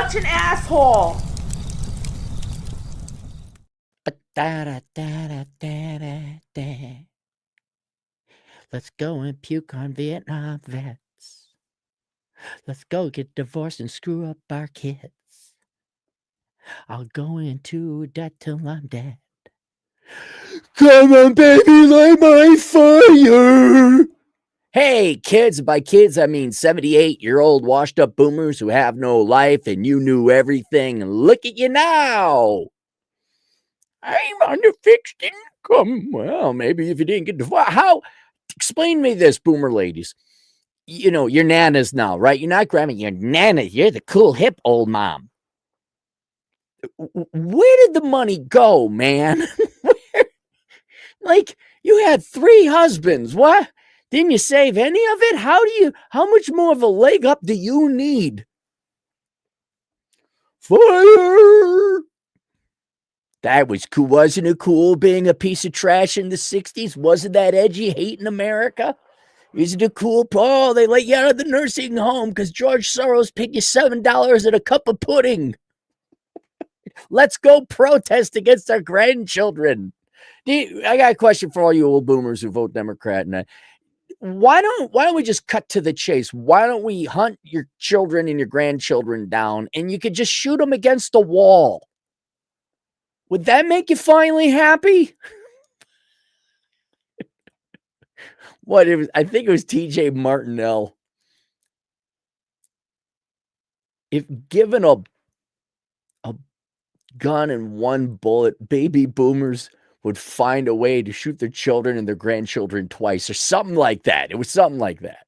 such an asshole. Let's go and puke on Vietnam vets. Let's go get divorced and screw up our kids. I'll go into debt till I'm dead. Come on, baby, light my fire. Hey, kids. By kids, I mean 78-year-old washed up boomers who have no life and you knew everything. Look at you now. I'm on a fixed income. Well, maybe if you didn't get divorced. How? Explain me this, boomer ladies. You know, your nanas now, right? You're not grandma, you're nana. You're the cool, hip old mom. Where did the money go, man? Like, you had 3 husbands. What? Didn't you save any of it? How much more of a leg up do you need? Fire! That was cool. Wasn't it cool being a piece of trash in the 60s? Wasn't that edgy, hating America? Isn't it cool? Oh, they let you out of the nursing home because George Soros paid you $7 and a cup of pudding. Let's go protest against our grandchildren. I got a question for all you old boomers who vote Democrat. And why don't we just cut to the chase? Why don't we hunt your children and your grandchildren down and you could just shoot them against the wall? Would that make you finally happy? I think it was TJ Martinell. If given a gun and 1 bullet, baby boomers would find a way to shoot their children and their grandchildren twice or something like that. It was something like that.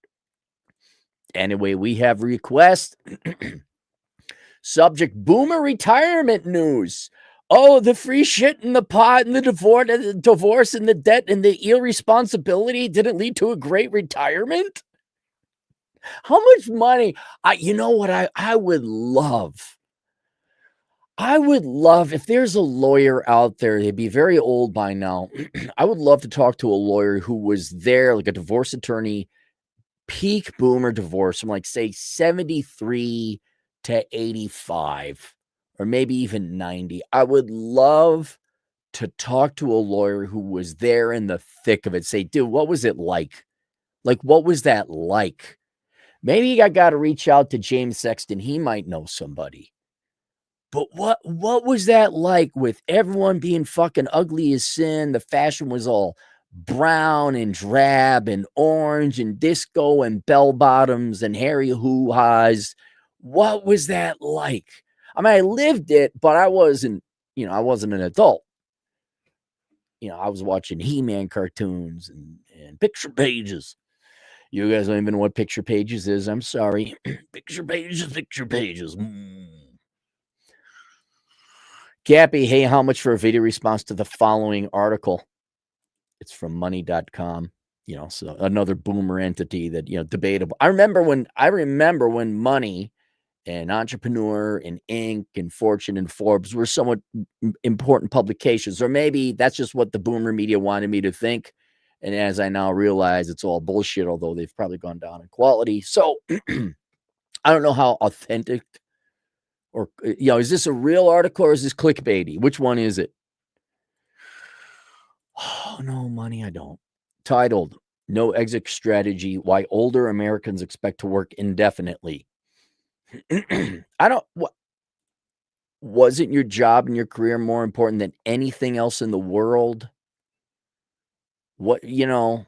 Anyway, we have requests. Subject: boomer retirement news. Oh, the free shit and the pot and the divorce and the debt and the irresponsibility didn't lead to a great retirement? How much money? You know what I would love? I would love if there's a lawyer out there, they'd be very old by now. I would love to talk to a lawyer who was there, like a divorce attorney, peak boomer divorce from like, say, 73 to 85, or maybe even 90. I would love to talk to a lawyer who was there in the thick of it. Say, dude, what was it like? Like, what was that like? Maybe I got to reach out to James Sexton. He might know somebody. But what was that like with everyone being fucking ugly as sin? The fashion was all brown and drab and orange and disco and bell bottoms and hairy hoo-has. What was that like? I mean, I lived it, but I wasn't an adult. I was watching He-Man cartoons and picture pages. You guys don't even know what picture pages is. I'm sorry. Picture pages. Gappy, hey, how much for a video response to the following article? It's from money.com. So another boomer entity that, debatable. I remember when Money and Entrepreneur and Inc. and Fortune and Forbes were somewhat important publications, or maybe that's just what the boomer media wanted me to think. And as I now realize, it's all bullshit, although they've probably gone down in quality. So I don't know how authentic or, is this a real article or is this clickbaity? Which one is it? Oh, no, Money, I don't. Titled, No Exit Strategy, Why Older Americans Expect to Work Indefinitely. Wasn't your job and your career more important than anything else in the world? What, not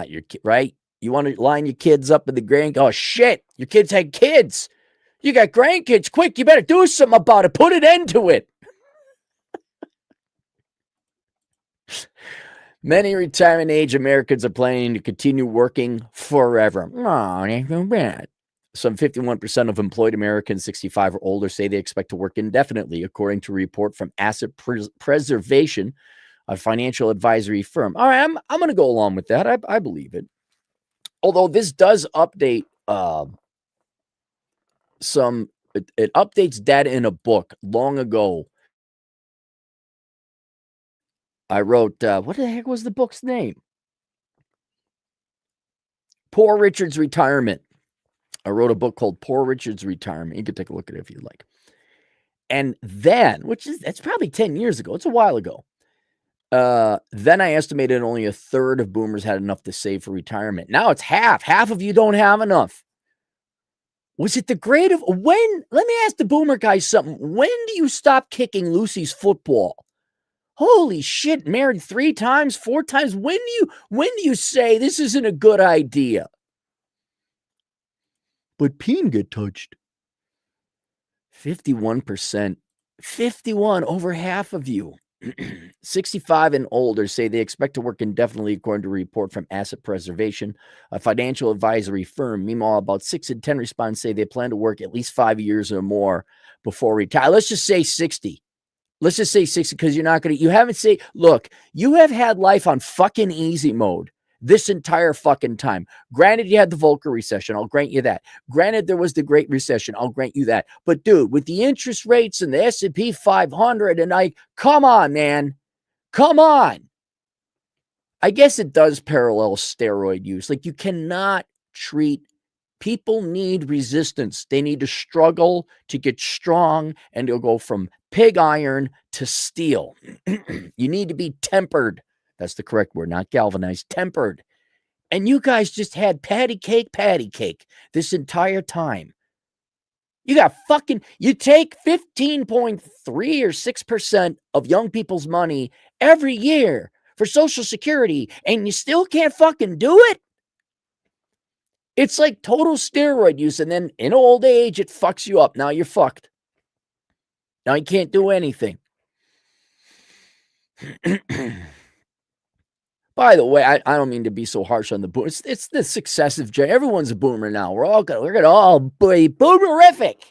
your kid, right? You want to line your kids up with the oh shit, your kids had kids. You got grandkids. Quick, you better do something about it. Put an end to it. Many retirement age Americans are planning to continue working forever. Oh, that's so bad. Some 51% of employed Americans 65 or older say they expect to work indefinitely, according to a report from Asset Preservation, a financial advisory firm. All right, I'm going to go along with that. I believe it. Although this does update it updates data in a book long ago. I wrote, what the heck was the book's name? Poor Richard's Retirement. I wrote a book called Poor Richard's Retirement. You could take a look at it if you'd like. And then, that's probably 10 years ago. It's a while ago. Then I estimated only a third of boomers had enough to save for retirement. Now it's half. Half of you don't have enough. Was it the grade of when? Let me ask the boomer guys something. When do you stop kicking Lucy's football? Holy shit, married 3 times, 4 times. When do you say this isn't a good idea? But Peen get touched. 51%. 51, over half of you. 65 and older say they expect to work indefinitely, according to a report from Asset Preservation, a financial advisory firm. Meanwhile, about 6 in 10 respondents say they plan to work at least 5 years or more before retire. Let's just say 60. Let's just say 60, because you haven't said, look, you have had life on fucking easy mode this entire fucking time. Granted, you had the Volcker recession. I'll grant you that. Granted, there was the Great Recession. I'll grant you that. But dude, with the interest rates and the S&P 500 and come on, man. Come on. I guess it does parallel steroid use. Like, you cannot treat people need resistance. They need to struggle to get strong, and they'll go from pig iron to steel. You need to be tempered. That's the correct word, not galvanized, tempered. And you guys just had patty cake this entire time. You take 15.3 or 6% of young people's money every year for Social Security, and you still can't fucking do it? It's like total steroid use, and then in old age, it fucks you up. Now you're fucked. Now you can't do anything. By the way, I don't mean to be so harsh on the boomers. It's the successive generation. Everyone's a boomer now. We're gonna all be boomerific.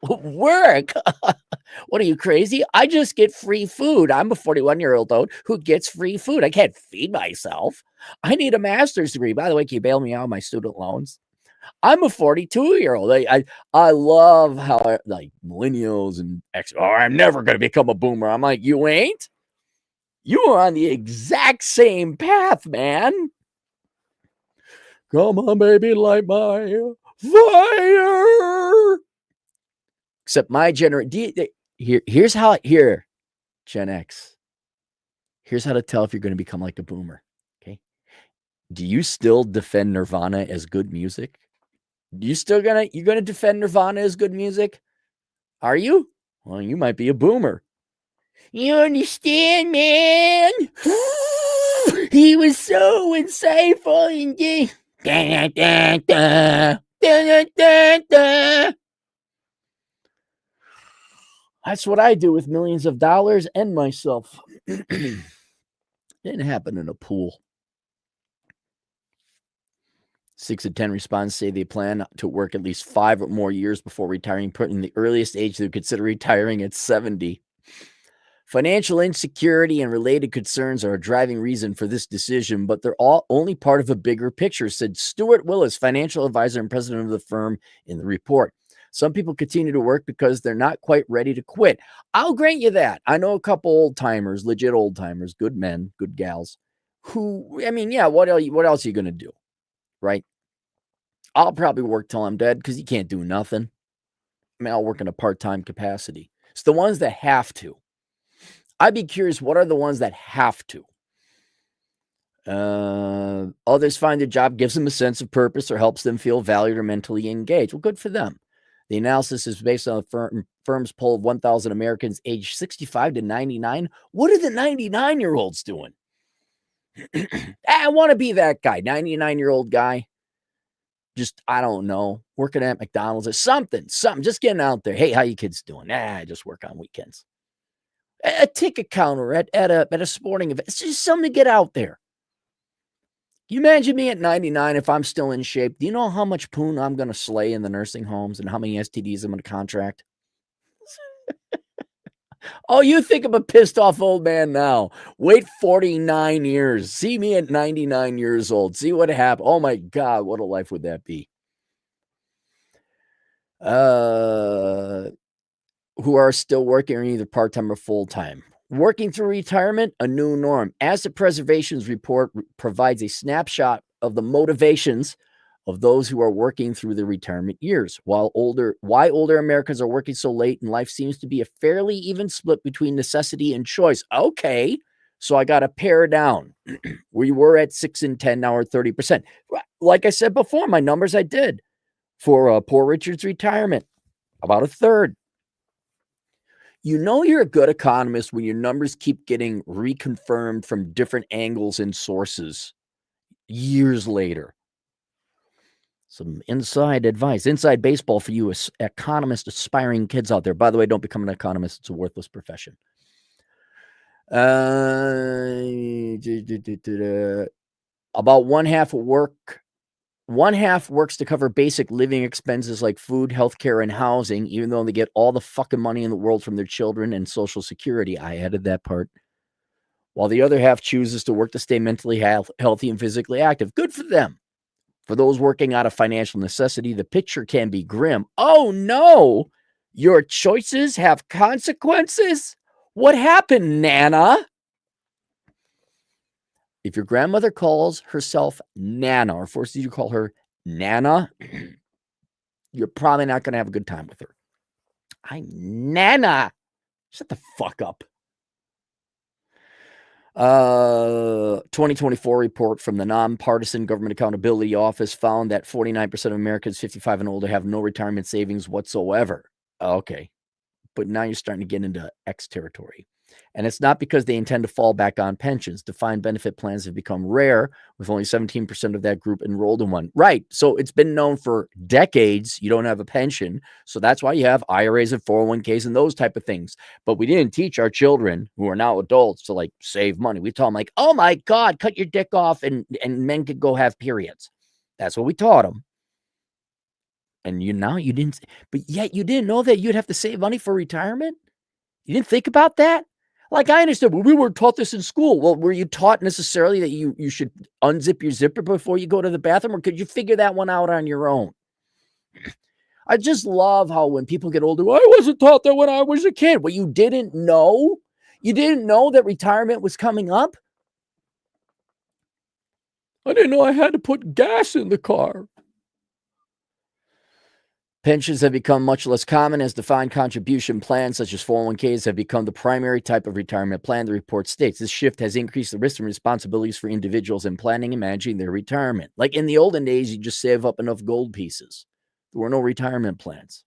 Work. What are you, crazy? I just get free food. I'm a 41-year-old who gets free food. I can't feed myself. I need a master's degree. By the way, can you bail me out of my student loans? I'm a 42-year-old. I love how like millennials and I'm never going to become a boomer. I'm like, you ain't? You are on the exact same path, man. Come on, baby, light my fire. Except my generation. Here's how. Here, Gen X. Here's how to tell if you're going to become like a boomer. Okay. Do you still defend Nirvana as good music? You gonna defend Nirvana as good music? Are you? Well, you might be a boomer. You understand, man? He was so insightful and gay. That's what I do with millions of dollars and myself. Didn't happen in a pool. 6 in 10 respondents say they plan to work at least 5 or more years before retiring, putting the earliest age they would consider retiring at 70. Financial insecurity and related concerns are a driving reason for this decision, but they're all only part of a bigger picture, said Stuart Willis, financial advisor and president of the firm, in the report. Some people continue to work because they're not quite ready to quit. I'll grant you that. I know a couple old-timers, legit old-timers, good men, good gals, who, I mean, yeah, what else are you going to do, right? I'll probably work till I'm dead because you can't do nothing. I mean, I'll work in a part-time capacity. It's the ones that have to. I'd be curious, what are the ones that have to? Others find their job gives them a sense of purpose or helps them feel valued or mentally engaged. Well, good for them. The analysis is based on the firm's poll of 1,000 Americans aged 65 to 99. What are the 99-year-olds doing? I want to be that guy, 99-year-old guy. Just, I don't know, working at McDonald's or something, just getting out there. Hey, how you kids doing? I just work on weekends. A ticket counter at a sporting event. It's just something to get out there. Can you imagine me at 99 if I'm still in shape? Do you know how much poon I'm going to slay in the nursing homes and how many STDs I'm going to contract? Oh, you think I'm a pissed off old man now. Wait 49 years. See me at 99 years old. See what happened. Oh my God, what a life would that be? Who are still working, are either part-time or full-time. Working through retirement, a new norm. Asset Preservation's report provides a snapshot of the motivations of those who are working through their retirement years. Why older Americans are working so late in life seems to be a fairly even split between necessity and choice. Okay, so I got to pare down. We were at 6 and 10, now we're 30%. Like I said before, my numbers I did for Poor Richard's retirement, about a third. You know you're a good economist when your numbers keep getting reconfirmed from different angles and sources years later. Some inside advice, inside baseball for you economist aspiring kids out there. By the way, don't become an economist. It's a worthless profession. About one half works to cover basic living expenses like food, healthcare, and housing, even though they get all the fucking money in the world from their children and Social Security. I added that part. While the other half chooses to work to stay mentally healthy and physically active. Good for them. For those working out of financial necessity, the picture can be grim. Oh no, your choices have consequences? What happened, Nana? If your grandmother calls herself Nana or forces you to call her Nana, you're probably not going to have a good time with her. I'm Nana. Shut the fuck up. 2024 report from the Nonpartisan Government Accountability Office found that 49% of Americans 55 and older have no retirement savings whatsoever. Okay. But now you're starting to get into X territory. And it's not because they intend to fall back on pensions. Defined benefit plans have become rare, with only 17% of that group enrolled in one. Right. So it's been known for decades you don't have a pension. So that's why you have IRAs and 401ks and those type of things. But we didn't teach our children who are now adults to like save money. We taught them like, oh my God, cut your dick off and men could go have periods. That's what we taught them. And you didn't, but yet you didn't know that you'd have to save money for retirement. You didn't think about that? Like, I understood, well, we weren't taught this in school. Well, were you taught necessarily that you should unzip your zipper before you go to the bathroom, or could you figure that one out on your own? I just love how when people get older, I wasn't taught that when I was a kid. Well, you didn't know? You didn't know that retirement was coming up? I didn't know I had to put gas in the car. Pensions have become much less common as defined contribution plans such as 401ks have become the primary type of retirement plan, the report states. This shift has increased the risks and responsibilities for individuals in planning and managing their retirement. Like in the olden days, you just save up enough gold pieces. There were no retirement plans.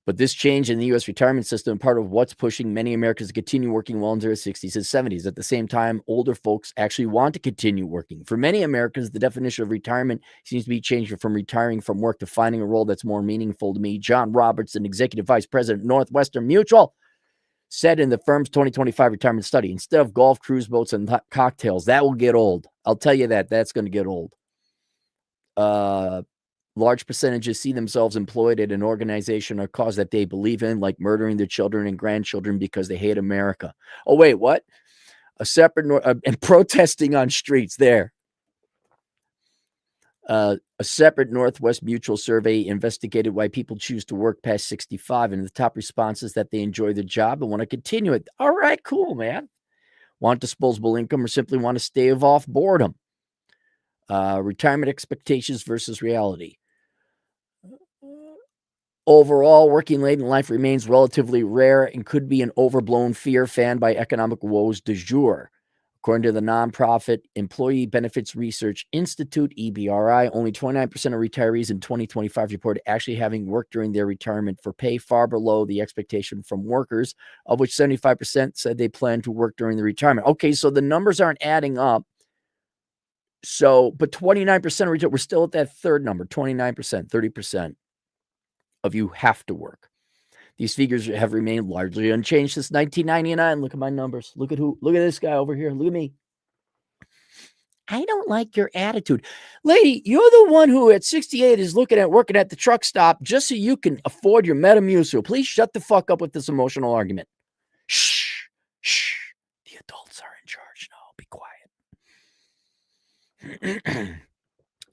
But this change in the U.S. retirement system is part of what's pushing many Americans to continue working well into their 60s and 70s. At the same time, older folks actually want to continue working. For many Americans, the definition of retirement seems to be changing from retiring from work to finding a role that's more meaningful to me. John Robertson, Executive Vice President, Northwestern Mutual, said in the firm's 2025 retirement study, instead of golf, cruise boats, and cocktails, that will get old. I'll tell you that's going to get old. Large percentages see themselves employed at an organization or cause that they believe in, like murdering their children and grandchildren because they hate America. Oh, wait, what? And protesting on streets there. A separate Northwest Mutual survey investigated why people choose to work past 65, and the top response is that they enjoy their job and want to continue it. All right, cool, man. Want disposable income or simply want to stave off boredom. Retirement expectations versus reality. Overall, working late in life remains relatively rare and could be an overblown fear fanned by economic woes du jour. According to the nonprofit Employee Benefits Research Institute, EBRI, only 29% of retirees in 2025 reported actually having worked during their retirement for pay far below the expectation from workers, of which 75% said they plan to work during the retirement. Okay, so the numbers aren't adding up. So, but 29% we're still at that third number, 29%, 30%. Of you have to work. These figures have remained largely unchanged since 1999. Look at my numbers. Look at this guy over here. Look at me. I don't like your attitude. Lady, you're the one who at 68 is looking at working at the truck stop just so you can afford your Metamucil. Please shut the fuck up with this emotional argument. Shh. The adults are in charge now. Be quiet.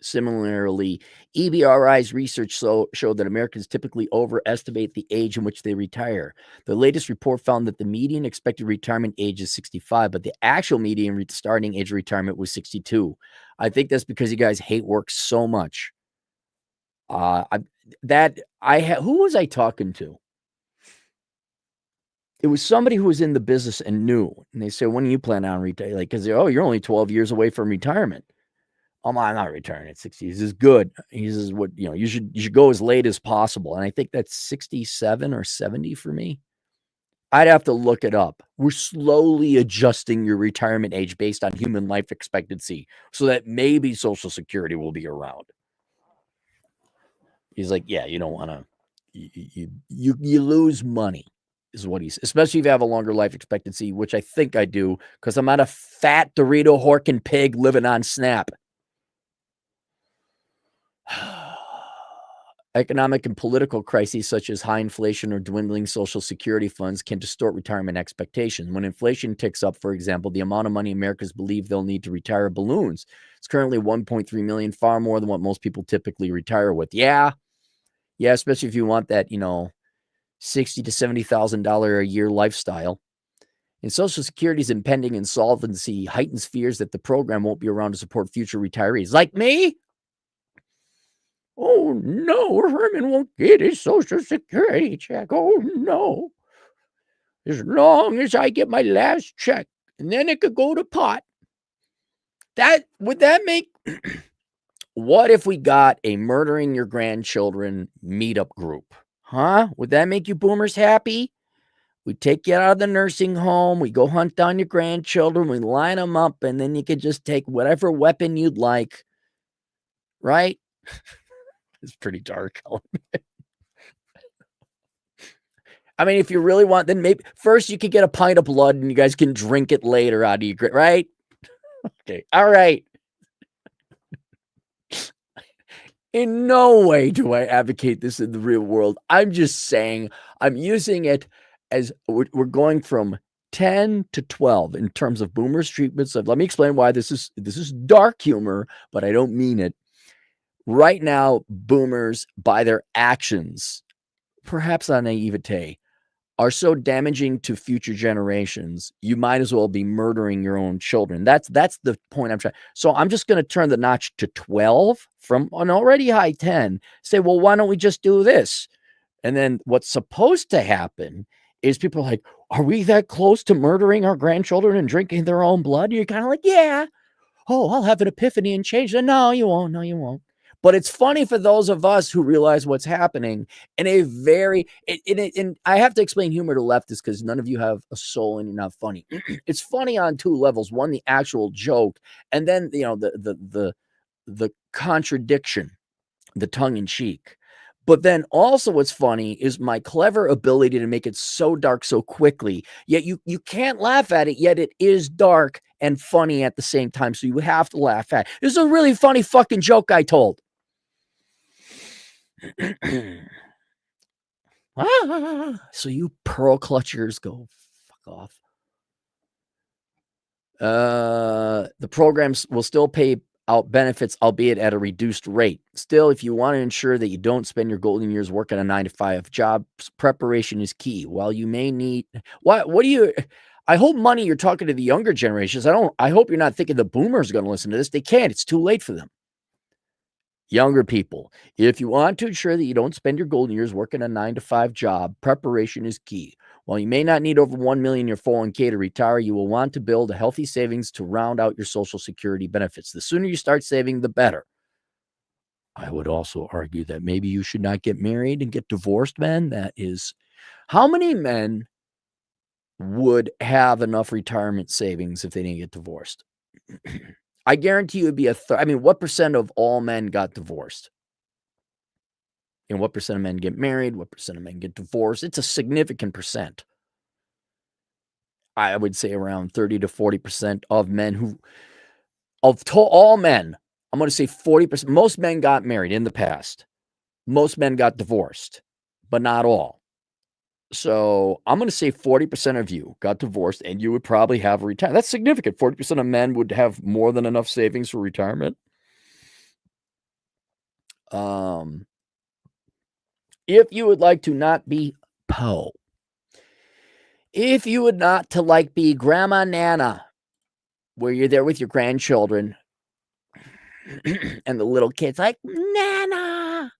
Similarly, EBRI's research showed that Americans typically overestimate the age in which they retire. The latest report found that the median expected retirement age is 65, but the actual median starting age of retirement was 62. I think that's because you guys hate work so much. Who was I talking to? It was somebody who was in the business and knew, and they said, "When do you plan on retiring?" Like, because you're only 12 years away from retirement. I'm not retiring at 60. This is good. He says, you should go as late as possible. And I think that's 67 or 70 for me. I'd have to look it up. We're slowly adjusting your retirement age based on human life expectancy so that maybe Social Security will be around. He's like, yeah, you don't want to, you lose money is what he's, especially if you have a longer life expectancy, which I think I do because I'm not a fat Dorito horking pig living on Snap. Economic and political crises such as high inflation or dwindling Social Security funds can distort retirement expectations. When inflation ticks up, for example, the amount of money Americans believe they'll need to retire balloons. It's currently 1.3 million, far more than what most people typically retire with. Yeah, especially if you want that, $60,000 to $70,000 a year lifestyle. And Social Security's impending insolvency heightens fears that the program won't be around to support future retirees like me. Oh, no, Herman won't get his Social Security check. Oh, no. As long as I get my last check, and then it could go to pot. Would that make... What if we got a murdering your grandchildren meetup group? Huh? Would that make you boomers happy? We take you out of the nursing home. We go hunt down your grandchildren. We line them up, and then you could just take whatever weapon you'd like. Right? It's pretty dark. I mean, if you really want, then maybe first you could get a pint of blood and you guys can drink it later out of your, right? Okay. All right. In no way do I advocate this in the real world. I'm just saying I'm using it as we're going from 10 to 12 in terms of boomers treatments. Let me explain why this is dark humor, but I don't mean it. Right now, boomers, by their actions, perhaps on naivete, are so damaging to future generations, you might as well be murdering your own children. That's the point I'm trying. So I'm just going to turn the notch to 12 from an already high 10. Say, well, why don't we just do this? And then what's supposed to happen is people are like, are we that close to murdering our grandchildren and drinking their own blood? And you're kind of like, yeah. Oh, I'll have an epiphany and change. No, you won't. No, you won't. But it's funny for those of us who realize what's happening in a very, and I have to explain humor to leftists because none of you have a soul and you're not funny. It's funny on two levels. One, the actual joke, and then, the contradiction, the tongue in cheek. But then also what's funny is my clever ability to make it so dark so quickly, yet you can't laugh at it, yet it is dark and funny at the same time. So you have to laugh at it. This is a really funny fucking joke I told. So you pearl clutchers, go fuck off. The programs will still pay out benefits, albeit at a reduced rate. Still, if you want to ensure that you don't spend your golden years working a 9-to-5 job, preparation is key. While you may need what do you... I hope, money, you're talking to the younger generations. I hope you're not thinking the boomers are going to listen to this. They can't. It's too late for them. Younger people, if you want to ensure that you don't spend your golden years working a 9-to-5 job, preparation is key. While you may not need over $1 million in your 401k to retire, you will want to build a healthy savings to round out your Social Security benefits. The sooner you start saving, the better. I would also argue that maybe you should not get married and get divorced, men. That is, how many men would have enough retirement savings if they didn't get divorced? I guarantee you it'd be what percent of all men got divorced? And what percent of men get married? What percent of men get divorced? It's a significant percent. I would say around 30 to 40% of men all men, I'm going to say 40%. Most men got married in the past. Most men got divorced, but not all. So I'm going to say 40% of you got divorced and you would probably have a retirement. That's significant. 40% of men would have more than enough savings for retirement. If you would like to not be Poe, if you would not to like be Grandma Nana, where you're there with your grandchildren and the little kids like, Nana,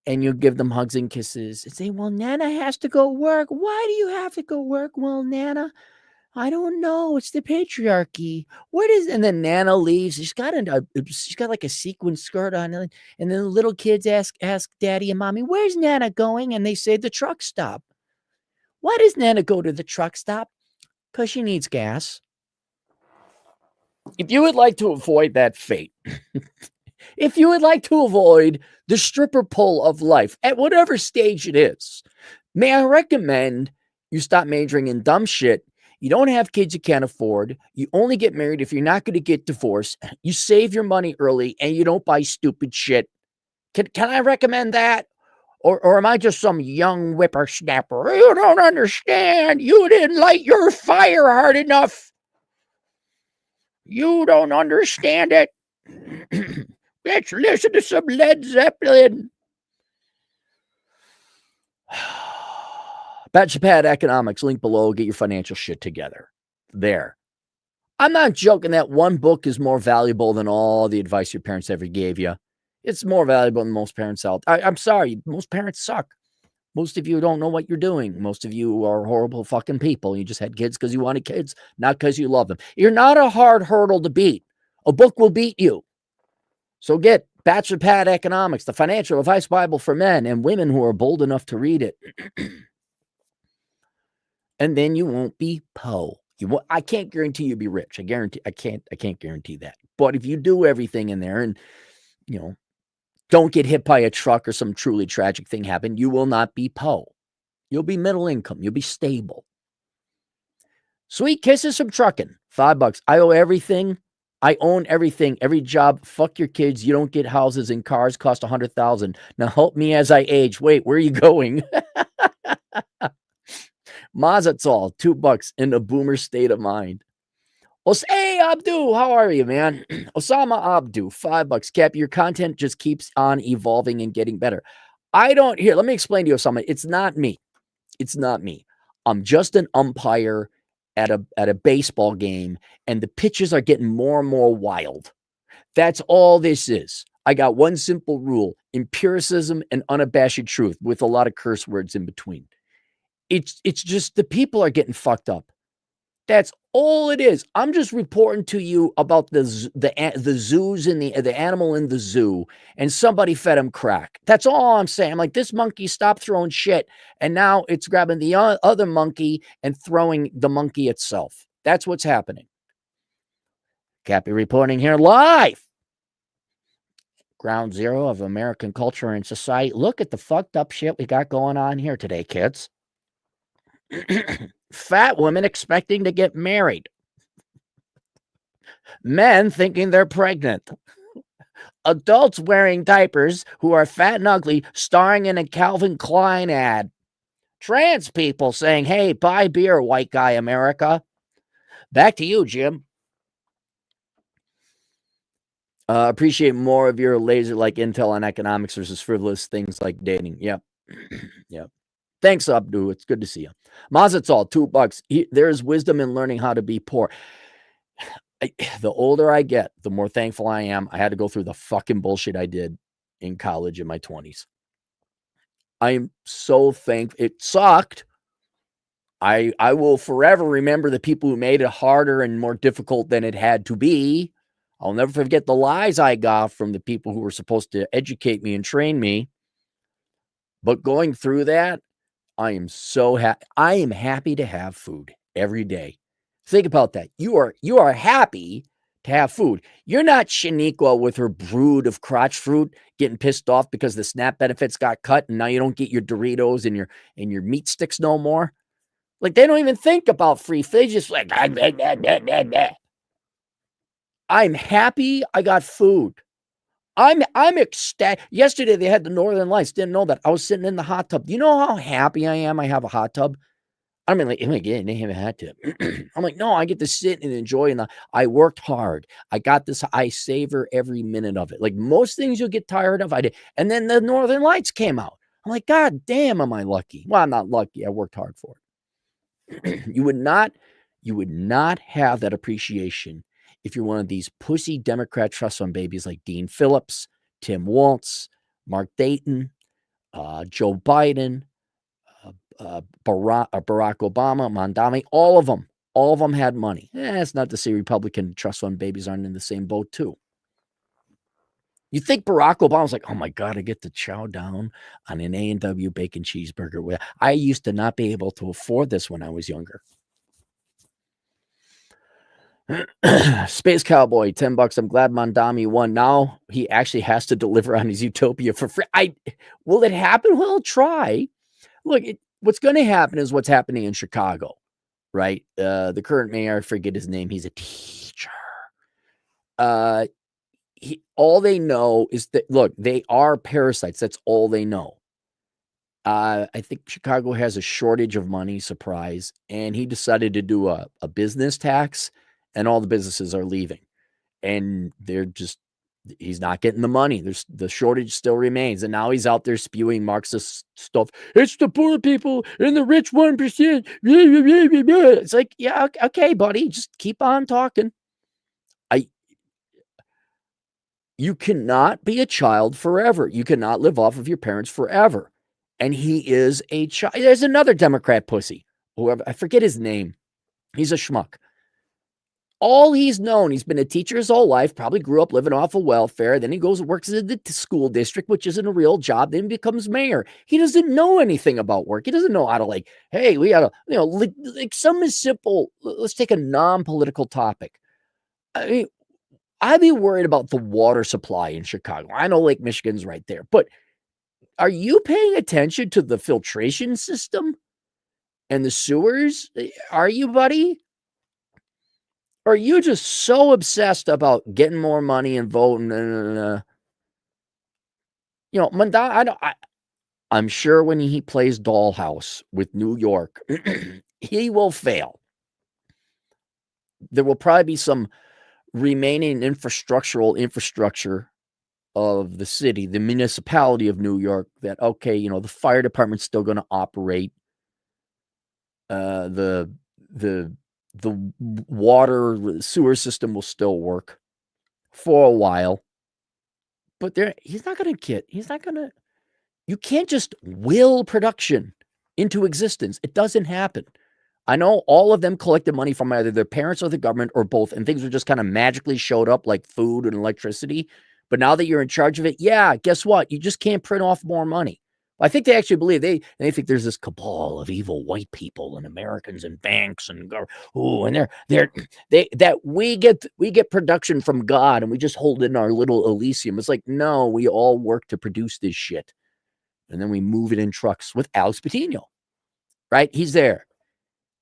and you give them hugs and kisses and say, well, Nana has to go work. Why do you have to go work? Well, Nana, I don't know. It's the patriarchy. What is? And then Nana leaves. She's got like a sequin skirt on, and then the little kids ask Daddy and Mommy, "Where's Nana going?" And they say the truck stop. Why does Nana go to the truck stop? Because she needs gas. If you would like to avoid that fate, if you would like to avoid the stripper pole of life at whatever stage it is, may I recommend you stop majoring in dumb shit. You don't have kids you can't afford. You only get married if you're not going to get divorced. You save your money early and you don't buy stupid shit. Can I recommend that? Or am I just some young whippersnapper? You don't understand. You didn't light your fire hard enough. You don't understand it. Let's listen to some Led Zeppelin. Bachelor Pad Economics, link below. Get your financial shit together. There. I'm not joking that one book is more valuable than all the advice your parents ever gave you. It's more valuable than most parents out. I'm sorry. Most parents suck. Most of you don't know what you're doing. Most of you are horrible fucking people. You just had kids because you wanted kids, not because you love them. You're not a hard hurdle to beat. A book will beat you. So get Bachelor Pad Economics, the financial advice Bible for men and women who are bold enough to read it. And then you won't be Poe. I can't guarantee you'll be rich. I can't guarantee that. But if you do everything in there and, don't get hit by a truck or some truly tragic thing happen, you will not be Poe. You'll be middle income. You'll be stable. Sweet kisses from trucking. $5. I owe everything. I own everything. Every job. Fuck your kids. You don't get houses and cars. Cost $100,000. Now help me as I age. Wait, where are you going? Mazatzal, $2 in a boomer state of mind. Hey, Abdu, how are you, man? Osama Abdu, $5. Cap, your content just keeps on evolving and getting better. Let me explain to you, Osama. It's not me. It's not me. I'm just an umpire at a baseball game, and the pitches are getting more and more wild. That's all this is. I got one simple rule: empiricism and unabashed truth, with a lot of curse words in between. It's just the people are getting fucked up. That's all it is. I'm just reporting to you about the zoos and the animal in the zoo, and somebody fed him crack. That's all I'm saying. I'm like, this monkey stopped throwing shit, and now it's grabbing the other monkey and throwing the monkey itself. That's what's happening. Cappy reporting here live. Ground zero of American culture and society. Look at the fucked up shit we got going on here today, kids. Fat women expecting to get married. Men thinking they're pregnant. Adults wearing diapers who are fat and ugly, starring in a Calvin Klein ad. Trans people saying, hey, buy beer, white guy America. Back to you, Jim. Appreciate more of your laser-like intel on economics versus frivolous things like dating. Yep. Yep. Thanks, Abdu. It's good to see you. Mazatzal, $2. There's wisdom in learning how to be poor. The older I get, the more thankful I am. I had to go through the fucking bullshit I did in college in my 20s. I am so thankful. It sucked. I will forever remember the people who made it harder and more difficult than it had to be. I'll never forget the lies I got from the people who were supposed to educate me and train me. But going through that, I am so happy. I am happy to have food every day. Think about that. You are happy to have food. You're not Shaniqua with her brood of crotch fruit getting pissed off because the SNAP benefits got cut and now you don't get your Doritos and your meat sticks no more. Like, they don't even think about free food. They just like, I'm happy I got food. I'm ecstatic. Yesterday they had the Northern Lights. Didn't know that. I was sitting in the hot tub. You know how happy I am I have a hot tub? I mean, like, yeah, they haven't had to. I'm like, no, I get to sit and enjoy, and I worked hard. I got this. I savor every minute of it. Like most things you'll get tired of, I did. And then the Northern Lights came out. I'm like, God damn, am I lucky? Well, I'm not lucky. I worked hard for it. You would not have that appreciation if you're one of these pussy Democrat trust fund babies like Dean Phillips, Tim Waltz, Mark Dayton, Joe Biden, Barack Obama, Mondami, all of them had money. It's not to say Republican trust fund babies aren't in the same boat too. You think Barack Obama's like, oh my God, I get to chow down on an A&W bacon cheeseburger. I used to not be able to afford this when I was younger. Space Cowboy, $10. I'm glad Mondami won. Now he actually has to deliver on his utopia for free. Will it happen? Well, try. Look, what's going to happen is what's happening in Chicago, right? The current mayor, I forget his name. He's a teacher. All they know is that, look, they are parasites. That's all they know. I think Chicago has a shortage of money, surprise, and he decided to do a business tax, and all the businesses are leaving. And he's not getting the money. The shortage still remains. And now he's out there spewing Marxist stuff. It's the poor people and the rich 1%. It's like, yeah, okay, buddy, just keep on talking. You cannot be a child forever. You cannot live off of your parents forever. And he is a child. There's another Democrat pussy. Whoever, I forget his name. He's a schmuck. All he's known, he's been a teacher his whole life, probably grew up living off of welfare. Then he goes and works in the school district, which isn't a real job. Then he becomes mayor. He doesn't know anything about work. He doesn't know how to hey, we got to, like some is simple. Let's take a non-political topic. I mean, I'd be worried about the water supply in Chicago. I know Lake Michigan's right there, but are you paying attention to the filtration system and the sewers? Are you, buddy? Or are you just so obsessed about getting more money and voting? I'm sure when he plays Dollhouse with New York, he will fail. There will probably be some remaining infrastructure of the city, the municipality of New York, that, okay, the fire department's still going to operate. The water sewer system will still work for a while. But he's not going to, you can't just will production into existence. It doesn't happen. I know all of them collected money from either their parents or the government or both, and things were just kind of magically showed up like food and electricity. But now that you're in charge of it, yeah, guess what? You just can't print off more money. I think they actually believe they think there's this cabal of evil white people and Americans and banks and we get production from God and we just hold in our little Elysium. It's like, no, we all work to produce this shit, and then we move it in trucks with Alex Patino, right? He's there.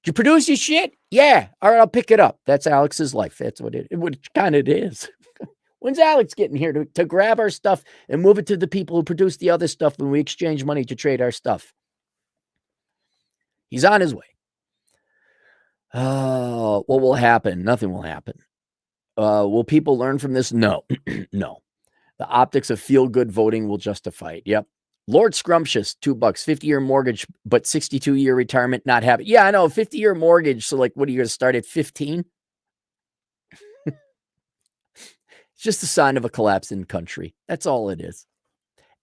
You produce your shit? Yeah. All right, I'll pick it up. That's Alex's life. That's what it kind of is. When's Alex getting here to grab our stuff and move it to the people who produce the other stuff when we exchange money to trade our stuff? He's on his way. What will happen? Nothing will happen. Will people learn from this? No. No. The optics of feel-good voting will justify it. Yep. Lord Scrumptious, $2, 50-year mortgage, but 62-year retirement, not happy. Yeah, I know, 50-year mortgage. So, what are you going to start at 15? It's just a sign of a collapsing country. That's all it is.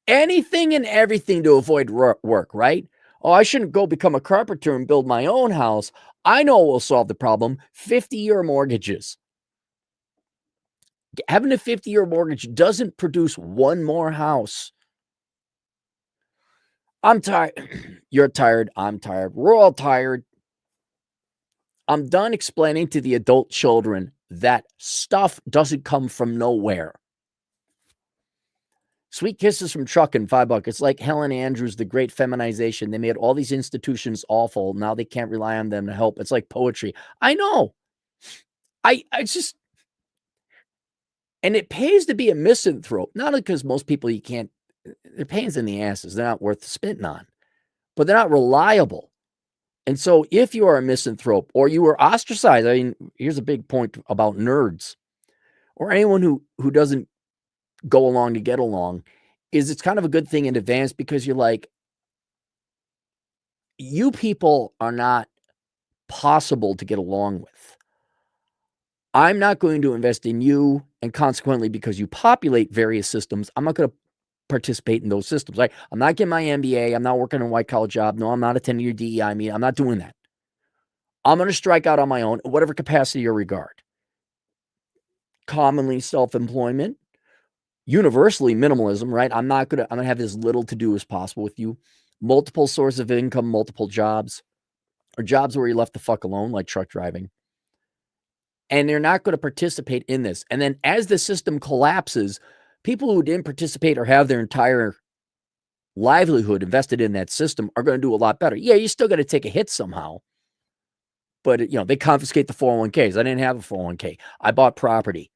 Anything and everything to avoid work, right? Oh, I shouldn't go become a carpenter and build my own house. I know what will solve the problem. 50-year mortgages. Having a 50-year mortgage doesn't produce one more house. I'm tired. You're tired. I'm tired. We're all tired. I'm done explaining to the adult children that stuff doesn't come from nowhere. Sweet kisses from Truckin', $5. It's like Helen Andrews, the great feminization. They made all these institutions awful. Now they can't rely on them to help. It's like poetry. I know. I just, and it pays to be a misanthrope. Not because most people they're pains in the asses. They're not worth spitting on, but they're not reliable. And so if you are a misanthrope or you were ostracized, I mean, here's a big point about nerds or anyone who doesn't go along to get along, is it's kind of a good thing in advance because you're like, you people are not possible to get along with. I'm not going to invest in you, and consequently, because you populate various systems, I'm not going to participate in those systems. Like, I'm not getting my MBA. I'm not working a white collar job. No, I'm not attending your DEI meeting. I'm not doing that. I'm going to strike out on my own, whatever capacity or regard. Commonly self-employment, universally minimalism, right? I'm going to have as little to do as possible with you. Multiple sources of income, multiple jobs, or jobs where you left the fuck alone, like truck driving. And they're not going to participate in this. And then as the system collapses, people who didn't participate or have their entire livelihood invested in that system are going to do a lot better. Yeah, you still got to take a hit somehow. But, they confiscate the 401ks. I didn't have a 401k. I bought property.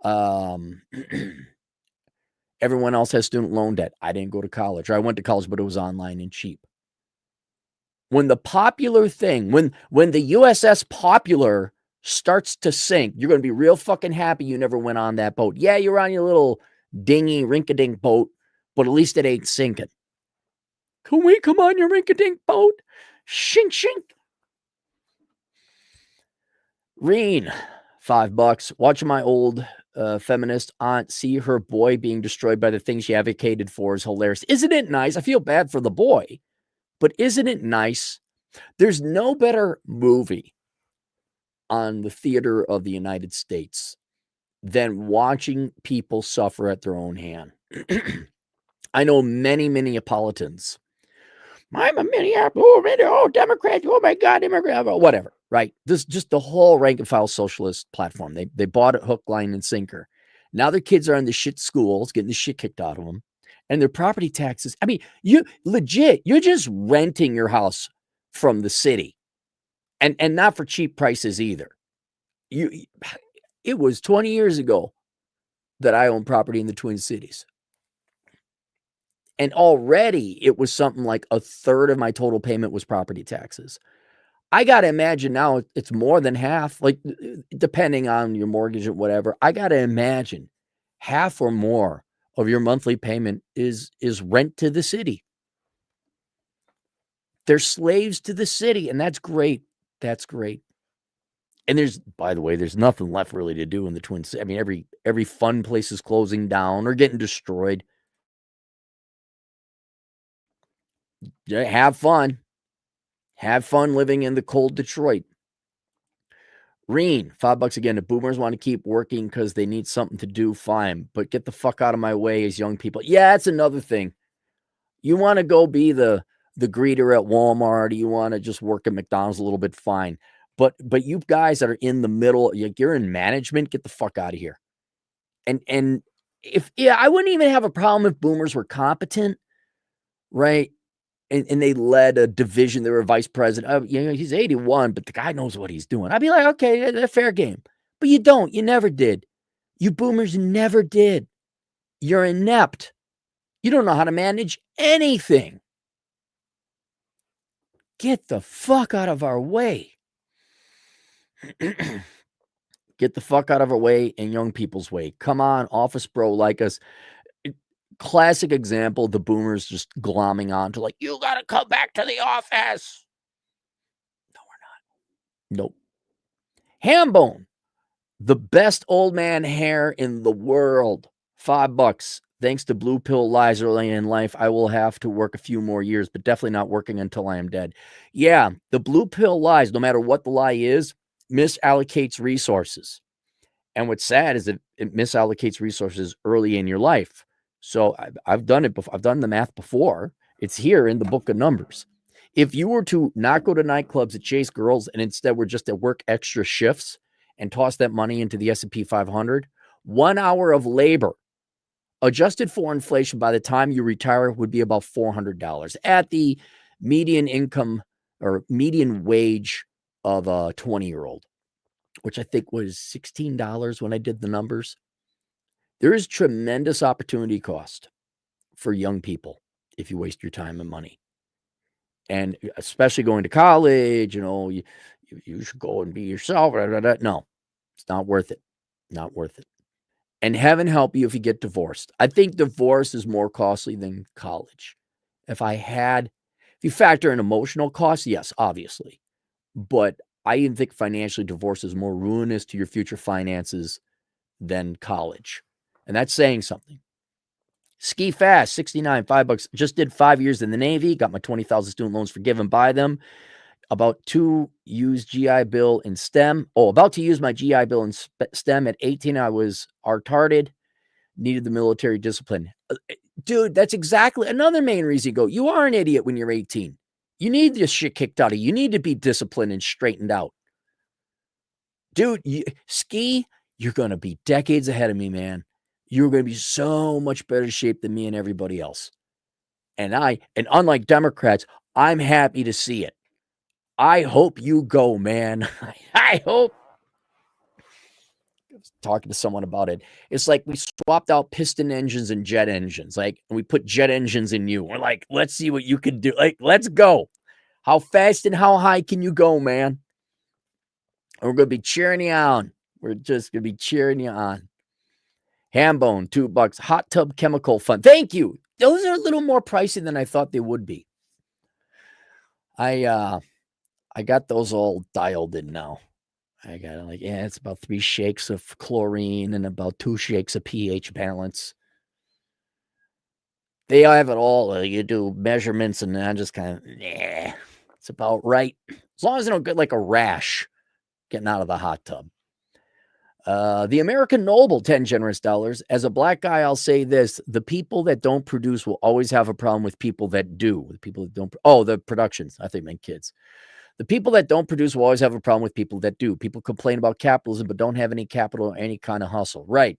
Everyone else has student loan debt. I didn't go to college. Or I went to college, but it was online and cheap. When the popular thing, when the USS Popular starts to sink, you're going to be real fucking happy you never went on that boat. Yeah, you're on your little dingy rink-a-dink boat, but at least it ain't sinking. Can we come on your rink-a-dink boat? Shink, shink. Reen, $5. Watching my old feminist aunt see her boy being destroyed by the things she advocated for is hilarious. Isn't it nice? I feel bad for the boy, but isn't it nice? There's no better movie on the theater of the United States than watching people suffer at their own hand. I know many Minneapolitans. I'm a Minneapolis, Democrat, oh my God, immigrant, whatever, right? This just the whole rank and file socialist platform. They bought it hook, line, and sinker. Now their kids are in the shit schools, getting the shit kicked out of them. And their property taxes. I mean, you're just renting your house from the city. And not for cheap prices either. It was 20 years ago that I owned property in the Twin Cities. And already it was something like a third of my total payment was property taxes. I got to imagine now it's more than half, like depending on your mortgage or whatever. I got to imagine half or more of your monthly payment is rent to the city. They're slaves to the city, and that's great. That's great. And by the way, there's nothing left really to do in the Twin Cities. I mean, every fun place is closing down or getting destroyed. Have fun. Have fun living in the cold Detroit. Reen, $5 again. If boomers want to keep working because they need something to do, fine. But get the fuck out of my way as young people. Yeah, that's another thing. You want to go be the greeter at Walmart, or you want to just work at McDonald's a little bit, fine. But you guys that are in the middle, you're in management, get the fuck out of here. And I wouldn't even have a problem if boomers were competent, right? And they led a division. They were a vice president. He's 81, but the guy knows what he's doing. I'd be like, okay, that's fair game. But you don't. You never did. You boomers never did. You're inept. You don't know how to manage anything. Get the fuck out of our way. Get the fuck out of our way and young people's way. Come on, office bro like us. Classic example, the boomers just glomming on to like, you got to come back to the office. No, we're not. Nope. Hambone, the best old man hair in the world. $5. Thanks to blue pill lies early in life, I will have to work a few more years, but definitely not working until I am dead. Yeah, the blue pill lies, no matter what the lie is, misallocates resources. And what's sad is that it misallocates resources early in your life. So I've done it before. I've done the math before. It's here in the book of Numbers. If you were to not go to nightclubs and chase girls and instead were just to work extra shifts and toss that money into the S&P 500, 1 hour of labor adjusted for inflation by the time you retire would be about $400 at the median income or median wage of a 20-year-old, which I think was $16 when I did the numbers. There is tremendous opportunity cost for young people if you waste your time and money. And especially going to college, you should go and be yourself. No, it's not worth it. Not worth it. And heaven help you if you get divorced. I think divorce is more costly than college. If you factor in emotional costs, yes, obviously. But I even think financially divorce is more ruinous to your future finances than college. And that's saying something. Ski Fast, 69, $5. Just did 5 years in the Navy. Got my 20,000 student loans forgiven by them. About to use GI Bill in STEM. About to use my GI Bill in STEM. At 18, I was retarded. Needed the military discipline. Dude, that's exactly another main reason you go. You are an idiot when you're 18. You need this shit kicked out of you. You need to be disciplined and straightened out. Dude, Ski, you're going to be decades ahead of me, man. You're going to be so much better shape than me and everybody else. And unlike Democrats, I'm happy to see it. I hope you go, man. I hope. I was talking to someone about it. It's like we swapped out piston engines and jet engines. And we put jet engines in you. We're like, let's see what you can do. Let's go. How fast and how high can you go, man? And we're going to be cheering you on. We're just going to be cheering you on. Hambone, $2. Hot tub chemical fund. Thank you. Those are a little more pricey than I thought they would be. I got those all dialed in now. I got it's about 3 shakes of chlorine and about 2 shakes of pH balance. They have it all. You do measurements, and I'm just kind of, it's about right. As long as I don't get like a rash getting out of the hot tub. The American Noble, 10 generous dollars. As a black guy, I'll say this. The people that don't produce will always have a problem with people that do. The people that don't. The productions. I think meant kids. The people that don't produce will always have a problem with people that do. People complain about capitalism, but don't have any capital or any kind of hustle. Right.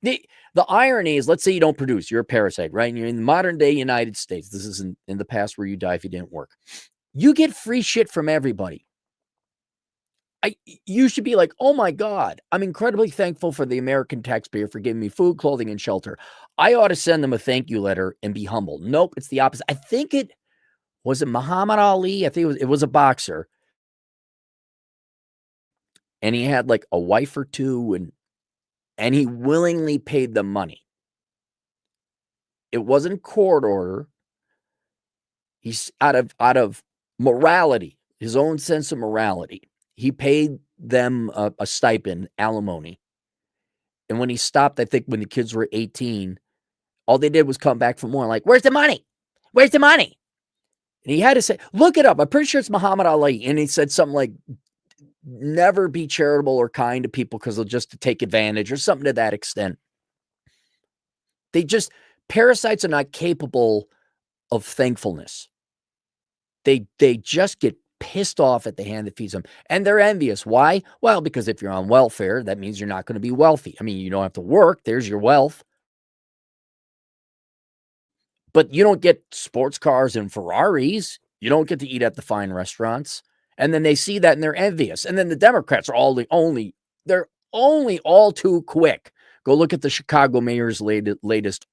The irony is, let's say you don't produce. You're a parasite, right? And you're in the modern day United States. This isn't in the past where you die if you didn't work. You get free shit from everybody. You should be like, oh my God, I'm incredibly thankful for the American taxpayer for giving me food, clothing, and shelter. I ought to send them a thank you letter and be humble. Nope, it's the opposite. I think was it Muhammad Ali? I think it was a boxer. And he had like a wife or two, and he willingly paid them money. It wasn't court order. He's out of morality, his own sense of morality. He paid them a stipend, alimony. And when he stopped, I think when the kids were 18, all they did was come back for more. Like, where's the money? Where's the money? And he had to say, look it up. I'm pretty sure it's Muhammad Ali. And he said something like, never be charitable or kind to people because they'll just take advantage or something to that extent. Parasites are not capable of thankfulness. They just get pissed off at the hand that feeds them. And they're envious. Why? Well, because if you're on welfare, that means you're not going to be wealthy. I mean, you don't have to work. There's your wealth. But you don't get sports cars and Ferraris. You don't get to eat at the fine restaurants. And then they see that and they're envious. And then the Democrats are they're only all too quick. Go look at the Chicago mayor's latest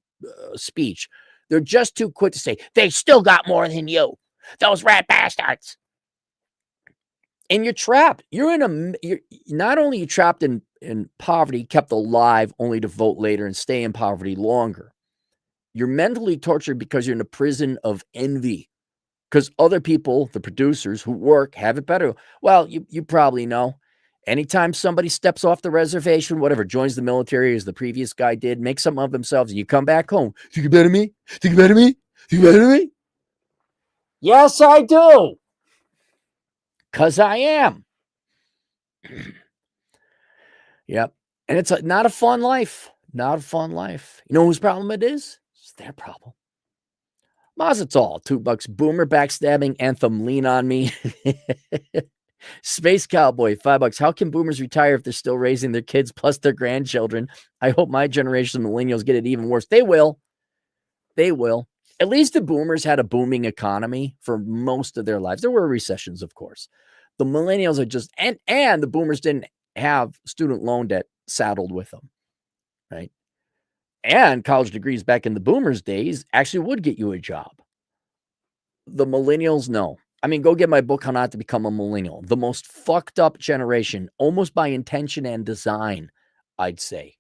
speech. They're just too quick to say, they still got more than you. Those rat bastards. And you're trapped. You're not only you trapped in poverty, kept alive only to vote later and stay in poverty longer. You're mentally tortured because you're in a prison of envy. Because other people, the producers who work, have it better. Well, you probably know. Anytime somebody steps off the reservation, whatever, joins the military as the previous guy did, makes something of themselves, and you come back home. Think you better me? Think you better me? Think you better me? Yes, I do. Because I am. Yep. And it's not a fun life. Not a fun life. You know whose problem it is? It's their problem. Mazel tov, $2. Boomer backstabbing anthem, lean on me. Space Cowboy, $5. How can boomers retire if they're still raising their kids plus their grandchildren? I hope my generation of millennials get it even worse. They will. They will. At least the boomers had a booming economy for most of their lives. There were recessions, of course. The millennials are just, and the boomers didn't have student loan debt saddled with them, right? And college degrees back in the boomers' days actually would get you a job. The millennials, no. I mean, go get my book, How Not to Become a Millennial. The most fucked up generation, almost by intention and design, I'd say.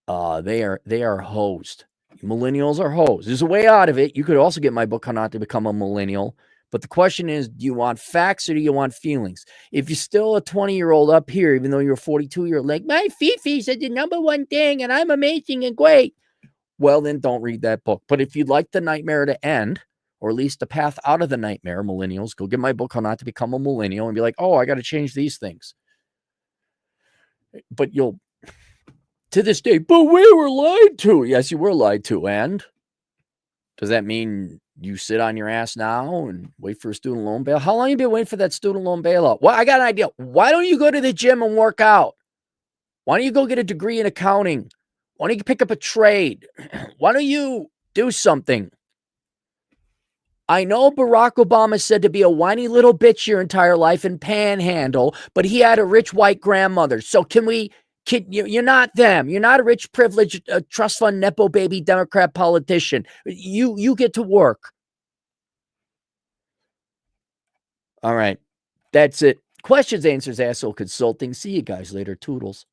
They are hosed. Millennials are hosed. There's a way out of it. You could also get my book, How Not to Become a Millennial. But the question is, do you want facts or do you want feelings? If you're still a 20-year-old up here, even though you're a 42-year-old, like, my Fifi said the number one thing and I'm amazing and great. Well, then don't read that book. But if you'd like the nightmare to end, or at least the path out of the nightmare, millennials, go get my book, How Not to Become a Millennial, and be like, oh, I got to change these things. But you'll, to this day, but we were lied to. Yes, you were lied to. And does that mean you sit on your ass now and wait for a student loan bail? How long have you been waiting for that student loan bailout? Well, I got an idea. Why don't you go to the gym and work out? Why don't you go get a degree in accounting? Why don't you pick up a trade? Why don't you do something? I know Barack Obama said to be a whiny little bitch your entire life and panhandle, but he had a rich white grandmother. So you're not them. You're not a rich, privileged, trust fund, Nepo baby Democrat politician. You get to work. All right. That's it. Questions, answers, asshole consulting. See you guys later. Toodles.